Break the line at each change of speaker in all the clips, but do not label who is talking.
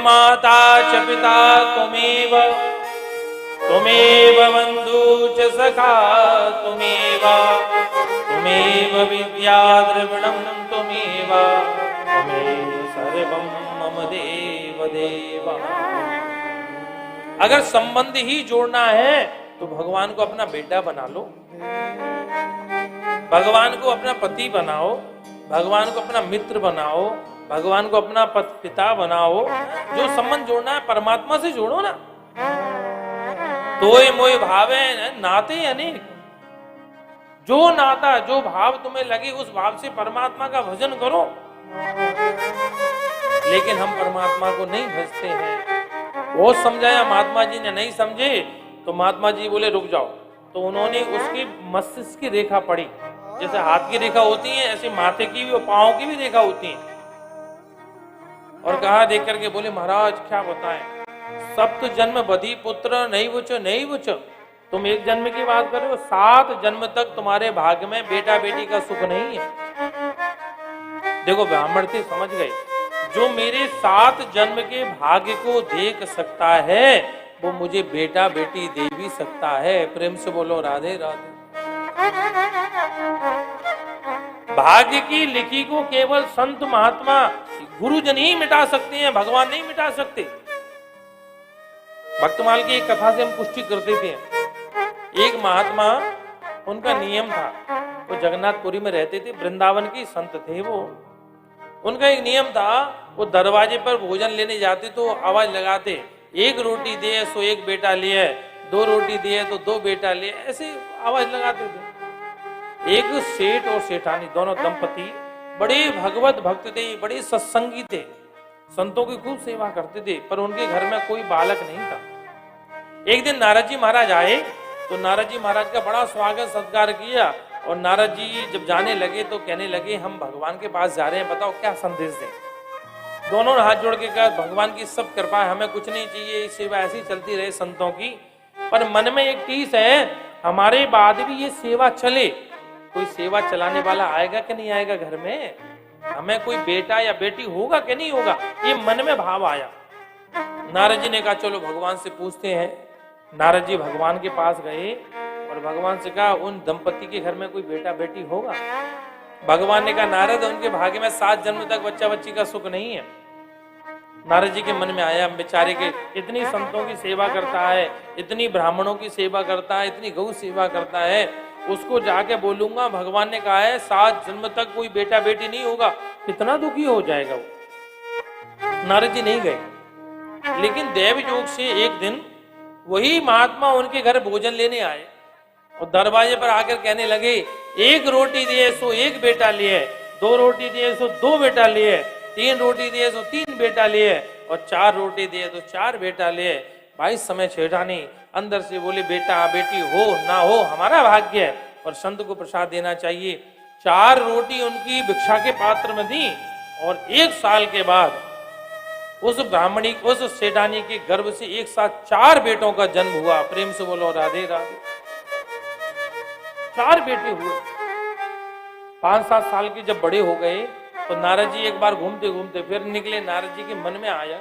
माता च पिता त्वमेव, त्वमेव बन्धु च सखा त्वमेव, त्वमेव विद्या द्रविणं त्वमेव, त्वमेव सर्वं मम देव देव। अगर संबंध ही जोड़ना है तो भगवान को अपना बेटा बना लो, भगवान को अपना पति बनाओ, भगवान को अपना मित्र बनाओ, भगवान को अपना पिता बनाओ। जो संबंध जोड़ना है परमात्मा से जोड़ो ना। तोय मोय भावे नाते अनेक, जो नाता जो भाव तुम्हें लगे उस भाव से परमात्मा का भजन करो। लेकिन हम परमात्मा को नहीं भजते हैं। वो समझाया महात्मा जी ने नहीं समझे तो महात्मा जी बोले रुक जाओ। तो उन्होंने उसकी मस्तिष्क की रेखा पढ़ी, जैसे हाथ की रेखा होती है ऐसे माथे की भी और पांव की भी रेखा होती है। और कहा देख करके बोले महाराज क्या बताएं, सप्त जन्म बधी पुत्र नहीं बुच। तुम एक जन्म की बात कर रहे हो, 7 जन्म तक तुम्हारे भाग्य में बेटा बेटी का सुख नहीं है। देखो ब्राह्मण थे समझ गए, जो मेरे 7 जन्म के भाग्य को देख सकता है वो मुझे बेटा बेटी दे भी सकता है। प्रेम से बोलो राधे राधे। भाग्य की लिखी को केवल संत महात्मा गुरुजन ही मिटा सकते हैं, भगवान नहीं मिटा सकते। भक्तमाल की एक कथा से हम पुष्टि करते थे। एक महात्मा, उनका नियम था, वो जगन्नाथपुरी में रहते थे, वृंदावन की संत थे वो। उनका एक नियम था, वो दरवाजे पर भोजन लेने जाते तो आवाज लगाते, 1 रोटी दे सो 1 बेटा लिए, 2 रोटी दिए तो 2 बेटा लिए, ऐसे आवाज लगाते थे। एक सेठ और सेठानी दोनों दंपति बड़े भगवत भक्त थे, बड़े सत्संगी थे, संतों की खूब सेवा करते थे, पर उनके घर में कोई बालक नहीं था। एक दिन नारद जी महाराज आए तो नारद जी महाराज का बड़ा स्वागत सत्कार किया। और नारद जी जब जाने लगे तो कहने लगे हम भगवान के पास जा रहे हैं, बताओ क्या संदेश दें। दोनों ने हाथ जोड़ के कहा भगवान की सब कृपा है, हमें कुछ नहीं चाहिए, सेवा ऐसी चलती रहे संतों की। पर मन में एक टीस है, हमारे बाद भी ये सेवा चले, कोई सेवा चलाने वाला आएगा कि नहीं आएगा घर में, हमें कोई बेटा या बेटी होगा कि नहीं होगा, ये मन में भाव आया। नारद जी ने कहा चलो भगवान से पूछते हैं। नारद जी भगवान के पास गए और भगवान से कहा उन दंपति के घर में कोई बेटा बेटी होगा। भगवान ने कहा नारद उनके भाग्य में 7 जन्म तक बच्चा बच्ची का सुख नहीं है। नारद जी के मन में आया बेचारे के इतनी संतों की सेवा करता है, इतनी ब्राह्मणों की सेवा करता है, इतनी गौ सेवा करता है, उसको जाके बोलूंगा भगवान ने कहा है 7 जन्म तक कोई बेटा बेटी नहीं होगा, कितना दुखी हो जाएगा वो। नारद जी नहीं गए, लेकिन देव योग से एक दिन वही महात्मा उनके घर भोजन लेने आए और दरवाजे पर आकर कहने लगे 1 रोटी दिए सो 1 बेटा लिए, 2 रोटी दिए सो 2 बेटा लिए, 3 रोटी दिए सो 3 बेटा लिए और 4 रोटी दिए तो 4 बेटा लिए। भाई समय छेड़ानी अंदर से बोले बेटा बेटी हो ना हो हमारा भाग्य है, और संत को प्रसाद देना चाहिए। 4 रोटी उनकी भिक्षा के पात्र में दी और 1 साल के बाद उस ब्राह्मणी उस सेठानी के गर्भ से एक साथ 4 बेटों का जन्म हुआ। प्रेम से बोलो राधे राधे। 4 बेटे हुए। 5-7 साल के जब बड़े हो गए तो नारद जी एक बार घूमते घूमते फिर निकले। नारद जी के मन में आया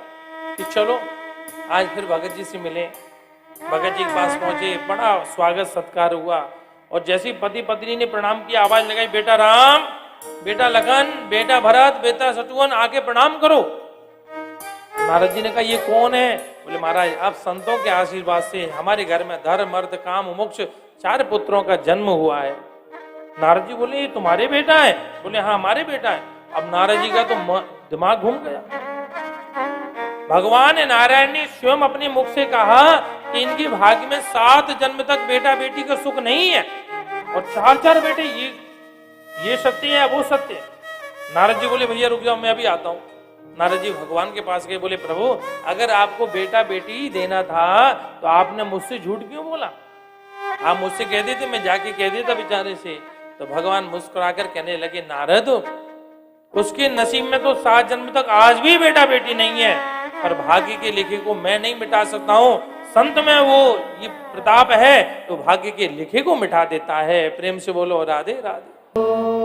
कि चलो आज फिर भगत जी से मिले। भगत जी के पास पहुंचे, बड़ा स्वागत सत्कार हुआ और जैसे पति पत्नी ने प्रणाम किया आवाज लगाई बेटा राम, बेटा लखन, बेटा भरत, बेटा शत्रुघ्न आके प्रणाम करो। नारद जी ने कहा ये कौन है? बोले महाराज आप संतों के आशीर्वाद से हमारे घर में धर्म अर्थ काम मोक्ष 4 पुत्रों का जन्म हुआ है। नारद जी बोले ये तुम्हारे बेटा है? बोले हाँ हमारे बेटा है। अब नारद जी का तो दिमाग घूम गया। भगवान नारायण ने स्वयं अपने मुख से कहा कि इनके भाग्य में 7 जन्म तक बेटा बेटी का सुख नहीं है और 4-4 बेटे, ये सत्य है वो सत्य है। नारद जी बोले भैया रुक जाओ मैं अभी आता हूँ। नारद जी भगवान के पास गए, बोले प्रभु अगर आपको बेटा बेटी देना था तो आपने मुझसे झूठ क्यों बोला? आप मुझसे कह देते, मैं जाके कह देता बेचारे से। तो भगवान मुस्कुराकर कहने लगे नारद उसके नसीब में तो 7 जन्म तक आज भी बेटा बेटी नहीं है, पर भाग्य के लिखे को मैं नहीं मिटा सकता हूँ। संत में वो ये प्रताप है तो भाग्य के लिखे को मिटा देता है। प्रेम से बोलो राधे राधे।